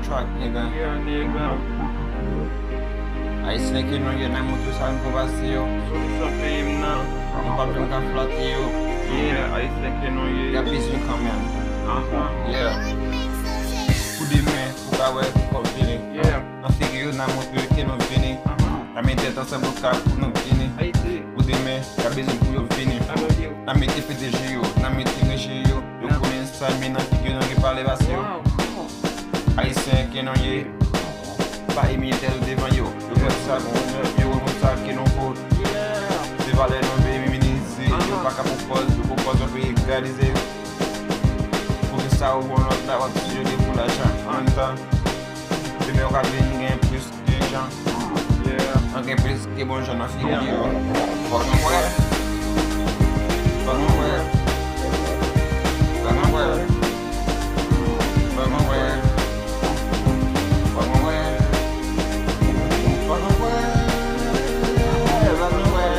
track, nigga. Yeah, nigga. Aí se que não ia nem muito sabe que vazio. So this a fame now. Não pode brincar flatio. Yeah, I say no E a yeah. piso caminhando. Yeah. Uh-huh. O carro é convini. Yeah. Não fique na muito que não vini. Uh-huh. A minha tenta sempre o carro não vini. I see. A piso que eu vini. I know you. Na minha tipo de gio, na minha tipo de gio. Eu conheço a mina que não que fala vazio. Wow. Aí se que não ia. Vai me ter o devant eu. Eu vou saber, eu vou mostrar que não vou. Yeah. Se valer não vem me minimizer. Eu vou acabar com o pós eu vou regularizar. Porque está o bom não dá o filho de pular já. Então, primeiro cabelo ninguém é por isso que já. Yeah. Alguém por isso que bom já não fica aqui, ó. Fuck não é. Fuck não é. Fuck não é. Fuck não é. Fuck não é. Fuck não é. Fuck não é.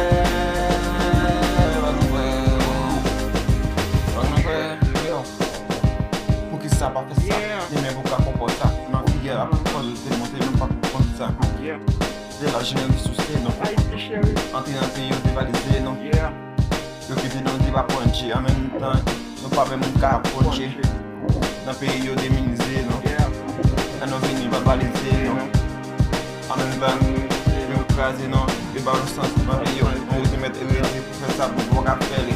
Fuck não é. Yo. Porque sabe a pensar. E nem vou comportar. Não fica a propósito de montar não para comportar. Yeah. De la gêne qui soutient, non? I see Sherry. Entrer dans le pays, on dévalisé, non? Yeah. Le qui vient, on va puncher. En même temps, nous pas même qu'à puncher. Dans le pays, on déminisé, non? Yeah. Et nous venons, va baliser, non? En même temps, nous craser, non? Et bah, le sens, dans le pays, on va se mettre hérité pour faire ça, pour pouvoir faire les.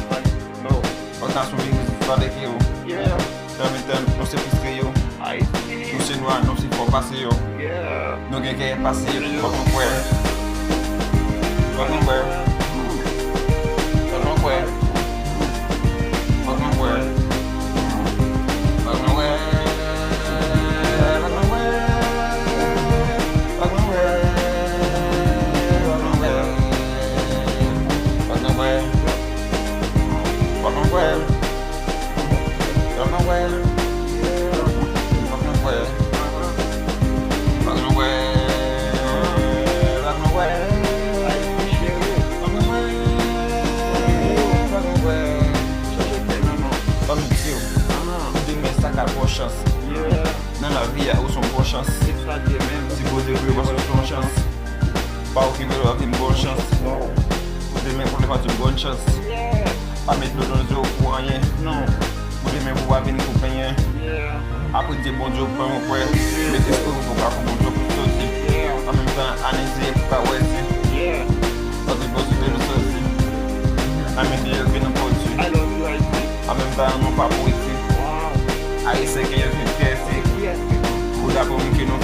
No. Attention, vous pas des kilos. Yeah. En même temps, nous c'est plus créo. I see. Nous c'est noir, nous c'est pour passer, yo. Yeah. Nous gagnons qu'à passer, faut qu'on voit. Fuck no where. Fuck no where. Fuck no where. Fuck no where. Fuck no where. Fuck no where. Fuck no where. Fuck no where. Fuck no where. Fuck no where. Fuck no where. Fuck no where. Sacar boa chance. Yeah. Não na via, eu sou boa chance. It's a day, man. Se você viu, você tem uma chance. Pau que me leva em boa chance. Você me pode levar de boa chance. Yeah. Para me dar um jogo com a gente. No. Você me voar vir com a gente. Yeah. Après de bon job pour mon frère. Mettez ce que vous pouvez faire bon job pour aussi. Yeah. En même temps, analyser pour pas ouais. Yeah. Parce que vous devez le sortir. En même temps, il y a un produit. I love you, I see. En même temps, non pas pour ici. Wow. Aí você quer vir crescer. Yeah. Cuidar por mim que não